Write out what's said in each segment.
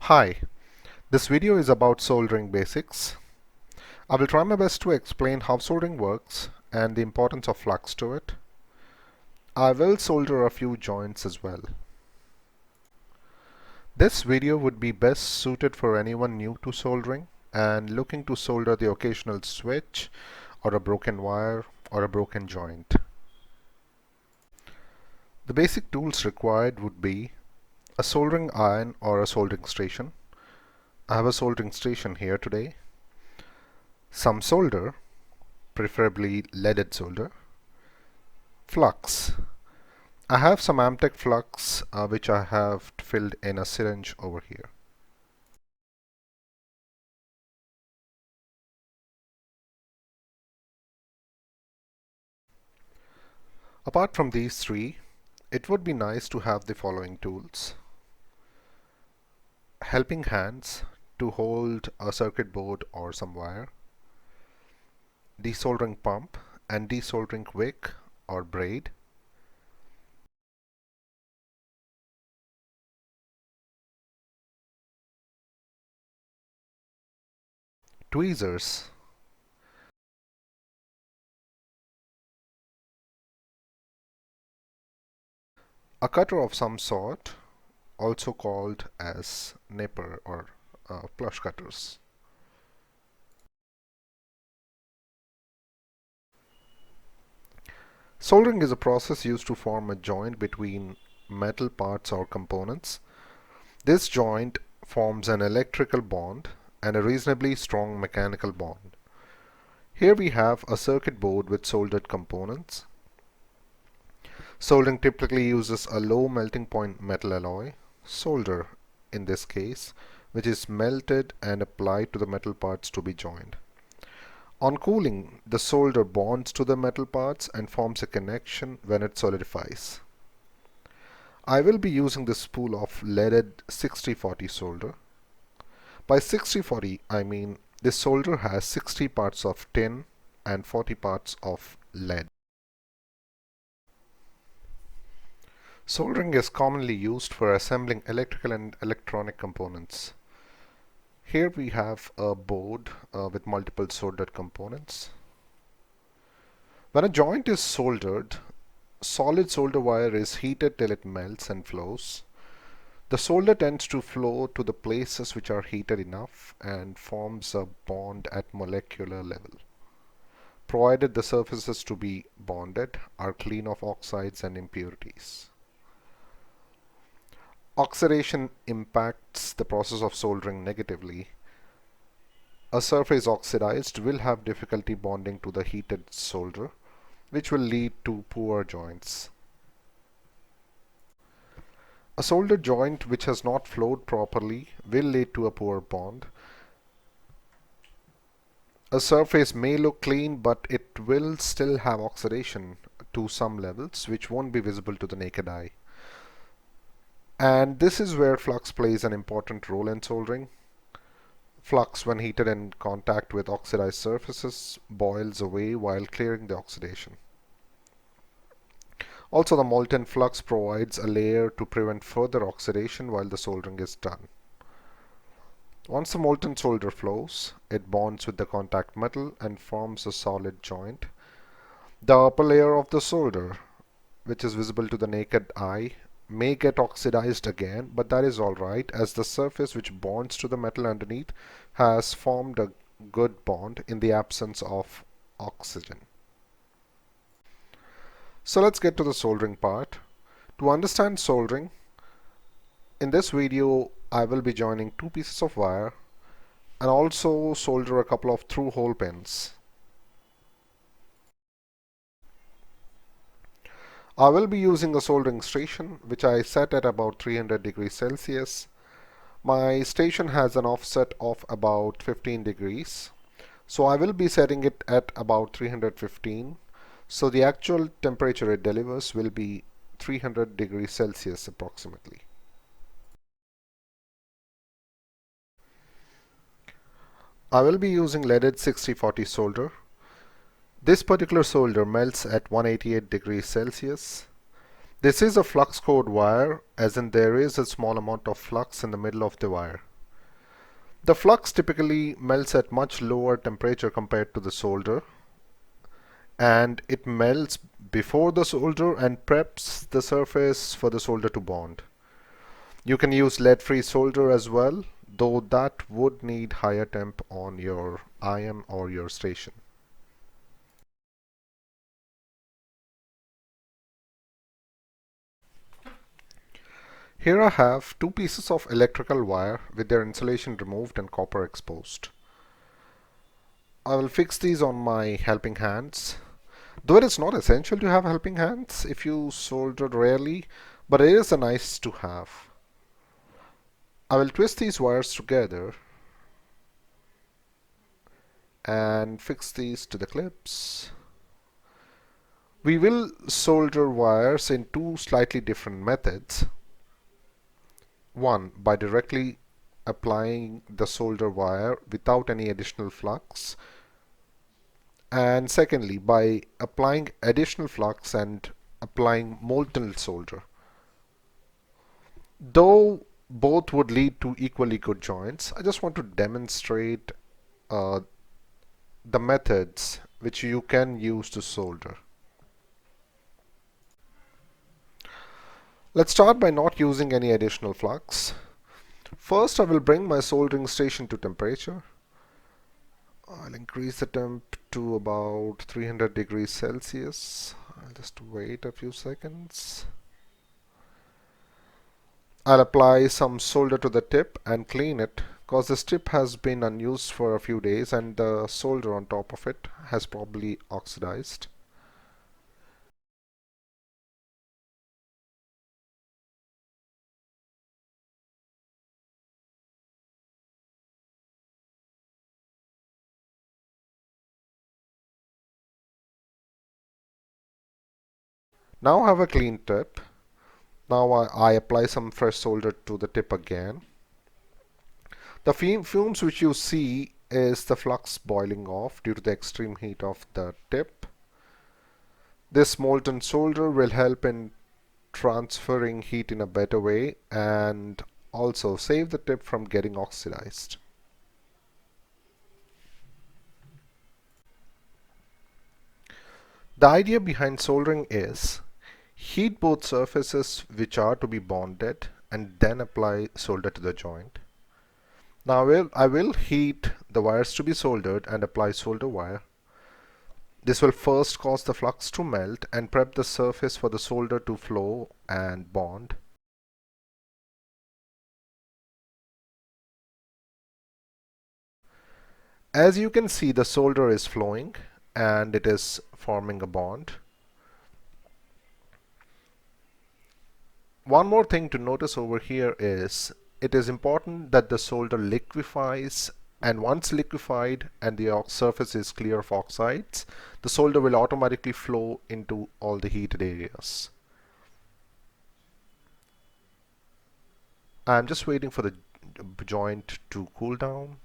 Hi, this video is about soldering basics. I will try my best to explain how soldering works and the importance of flux to it. I will solder a few joints as well. This video would be best suited for anyone new to soldering and looking to solder the occasional switch or a broken wire or a broken joint. The basic tools required would be a soldering iron or a soldering station. I have a soldering station here today. Some solder, preferably leaded solder. Flux. I have some Amtech flux which I have filled in a syringe over here. Apart from these three, it would be nice to have the following tools. Helping hands to hold a circuit board or some wire. Desoldering pump and desoldering wick or braid. Tweezers. A cutter of some sort, also called as nipper or plush cutters. Soldering is a process used to form a joint between metal parts or components. This joint forms an electrical bond and a reasonably strong mechanical bond. Here we have a circuit board with soldered components. Soldering typically uses a low melting point metal alloy, solder in this case, which is melted and applied to the metal parts to be joined. On cooling, the solder bonds to the metal parts and forms a connection when it solidifies. I will be using this spool of leaded 6040 solder. By 6040, I mean this solder has 60 parts of tin and 40 parts of lead. Soldering is commonly used for assembling electrical and electronic components. Here we have a board with multiple soldered components. When a joint is soldered, solid solder wire is heated till it melts and flows. The solder tends to flow to the places which are heated enough and forms a bond at molecular level, provided the surfaces to be bonded are clean of oxides and impurities. Oxidation impacts the process of soldering negatively. A surface oxidized will have difficulty bonding to the heated solder, which will lead to poor joints. A solder joint which has not flowed properly will lead to a poor bond. A surface may look clean, but it will still have oxidation to some levels which won't be visible to the naked eye. And this is where flux plays an important role in soldering. Flux, when heated in contact with oxidized surfaces, boils away while clearing the oxidation. Also, the molten flux provides a layer to prevent further oxidation while the soldering is done. Once the molten solder flows, it bonds with the contact metal and forms a solid joint. The upper layer of the solder, which is visible to the naked eye, may get oxidized again, but that is alright, as the surface which bonds to the metal underneath has formed a good bond in the absence of oxygen. So let's get to the soldering part. To understand soldering, in this video I will be joining two pieces of wire and also solder a couple of through hole pins. I will be using a soldering station which I set at about 300 degrees Celsius. My station has an offset of about 15 degrees. So I will be setting it at about 315. So the actual temperature it delivers will be 300 degrees Celsius approximately. I will be using leaded 6040 solder. This particular solder melts at 188 degrees Celsius. This is a flux cored wire, as in there is a small amount of flux in the middle of the wire. The flux typically melts at much lower temperature compared to the solder, and it melts before the solder and preps the surface for the solder to bond. You can use lead-free solder as well, though that would need higher temp on your iron or your station. Here I have two pieces of electrical wire with their insulation removed and copper exposed. I will fix these on my helping hands. Though it is not essential to have helping hands if you solder rarely, but it is a nice to have. I will twist these wires together and fix these to the clips. We will solder wires in two slightly different methods. One, by directly applying the solder wire without any additional flux, and secondly, by applying additional flux and applying molten solder. Though both would lead to equally good joints, I just want to demonstrate uh, the methods which you can use to solder. Let's start by not using any additional flux. First, I will bring my soldering station to temperature. I'll increase the temp to about 300 degrees Celsius. I'll just wait a few seconds. I'll apply some solder to the tip and clean it, because this tip has been unused for a few days and the solder on top of it has probably oxidized. Now I have a clean tip. Now I apply some fresh solder to the tip again. The fumes which you see is the flux boiling off due to the extreme heat of the tip. This molten solder will help in transferring heat in a better way and also save the tip from getting oxidized. The idea behind soldering is heat both surfaces which are to be bonded and then apply solder to the joint. Now I will heat the wires to be soldered and apply solder wire. This will first cause the flux to melt and prep the surface for the solder to flow and bond. As you can see, the solder is flowing and it is forming a bond. One more thing to notice over here is it is important that the solder liquefies, and once liquefied and the surface is clear of oxides, the solder will automatically flow into all the heated areas. I'm just waiting for the joint to cool down.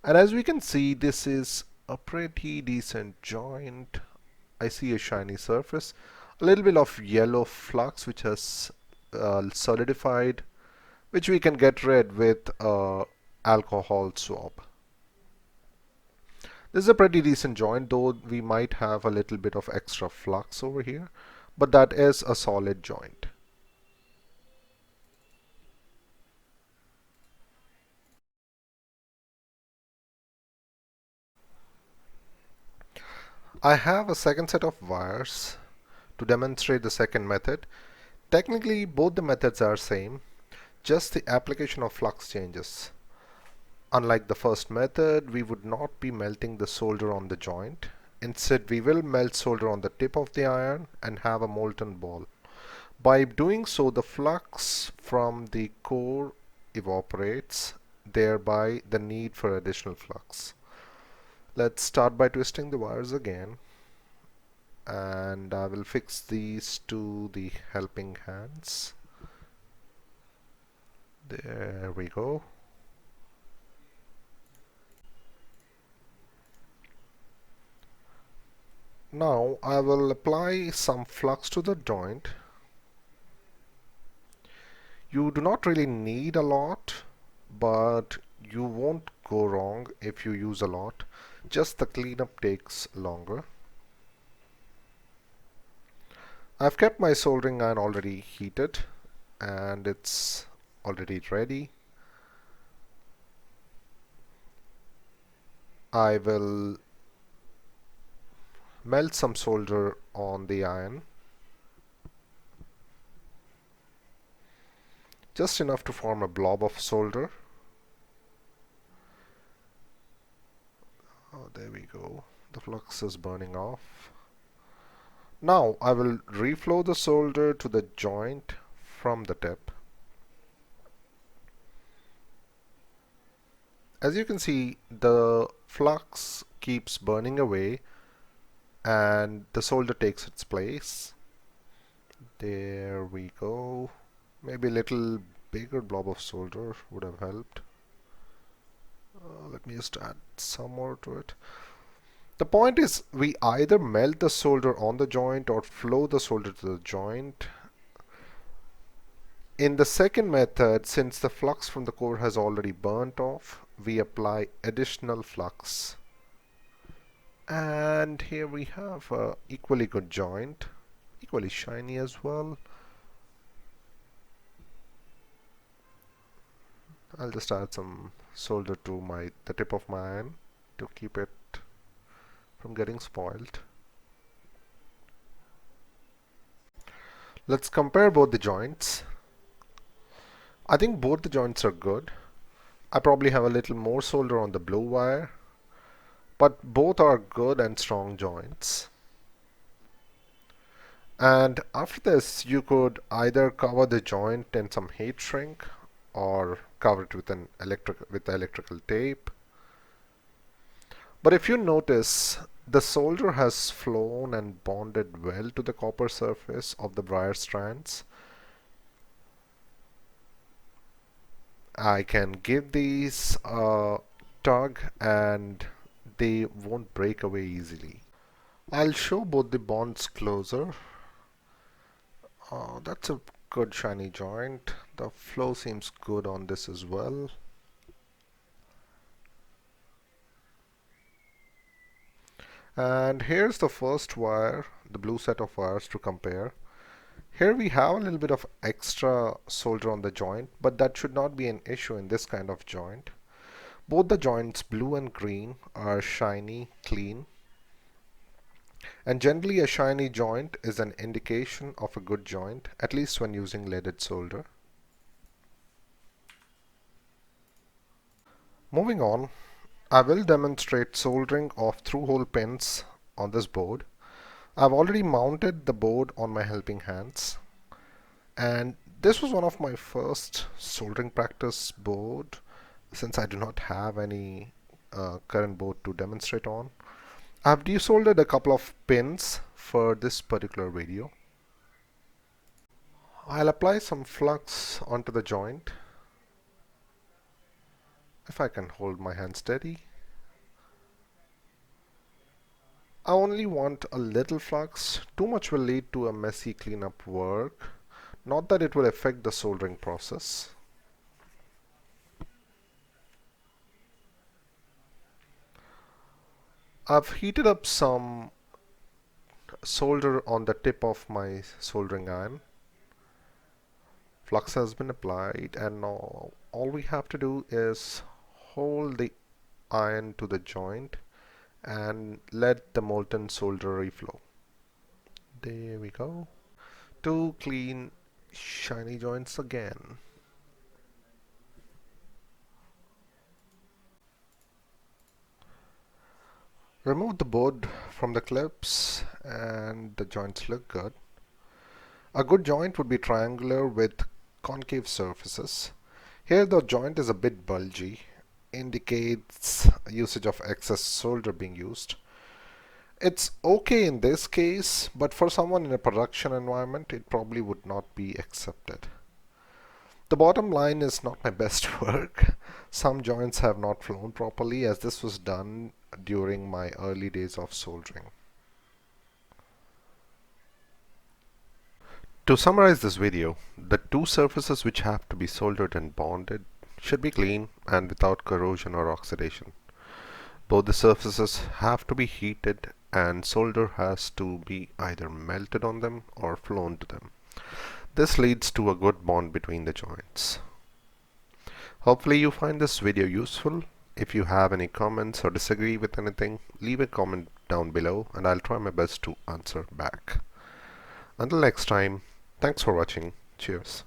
And as we can see, this is a pretty decent joint. I see a shiny surface, a little bit of yellow flux which has solidified, which we can get rid with alcohol swab. This is a pretty decent joint, though we might have a little bit of extra flux over here, but that is a solid joint. I have a second set of wires to demonstrate the second method. Technically, both the methods are same, just the application of flux changes. Unlike the first method, we would not be melting the solder on the joint. Instead, we will melt solder on the tip of the iron and have a molten ball. By doing so, the flux from the core evaporates, thereby the need for additional flux. Let's start by twisting the wires again, and I will fix these to the helping hands. There we go. Now I will apply some flux to the joint. You do not really need a lot, but you won't go wrong if you use a lot. Just the cleanup takes longer. I've kept my soldering iron already heated and it's already ready. I will melt some solder on the iron, just enough to form a blob of solder. Oh, there we go. The flux is burning off. Now I will reflow the solder to the joint from the tip. As you can see, the flux keeps burning away and the solder takes its place. There we go. Maybe a little bigger blob of solder would have helped. Let me just add some more to it. The point is, we either melt the solder on the joint or flow the solder to the joint. In the second method, since the flux from the core has already burnt off, we apply additional flux. And here we have a equally good joint, equally shiny as well. I'll just add some solder to the tip of my iron to keep it from getting spoiled. Let's compare both the joints. I think both the joints are good. I probably have a little more solder on the blue wire, but both are good and strong joints. And after this, you could either cover the joint in some heat shrink or cover it with electrical tape. But if you notice, the solder has flown and bonded well to the copper surface of the wire strands. I can give these a tug and they won't break away easily. I'll show both the bonds closer. That's a good shiny joint. The flow seems good on this as well. And here's the first wire, the blue set of wires to compare. Here we have a little bit of extra solder on the joint, but that should not be an issue in this kind of joint. Both the joints, blue and green, are shiny, clean. And generally a shiny joint is an indication of a good joint, at least when using leaded solder. Moving on, I will demonstrate soldering of through-hole pins on this board. I've already mounted the board on my helping hands, and this was one of my first soldering practice board since I do not have any current board to demonstrate on. I've desoldered a couple of pins for this particular video. I'll apply some flux onto the joint, if I can hold my hand steady. I only want a little flux. Too much will lead to a messy cleanup work. Not that it will affect the soldering process. I've heated up some solder on the tip of my soldering iron. Flux has been applied, and now all we have to do is hold the iron to the joint and let the molten solder reflow. There we go. Two clean, shiny joints again. Remove the board from the clips and the joints look good. A good joint would be triangular with concave surfaces. Here the joint is a bit bulgy, indicates usage of excess solder being used. It's okay in this case, but for someone in a production environment, it probably would not be accepted. The bottom line is not my best work. Some joints have not flown properly, as this was done during my early days of soldering. To summarize this video, the two surfaces which have to be soldered and bonded should be clean and without corrosion or oxidation. Both the surfaces have to be heated and solder has to be either melted on them or flown to them. This leads to a good bond between the joints. Hopefully you find this video useful. If you have any comments or disagree with anything, leave a comment down below and I'll try my best to answer back. Until next time, thanks for watching. Cheers.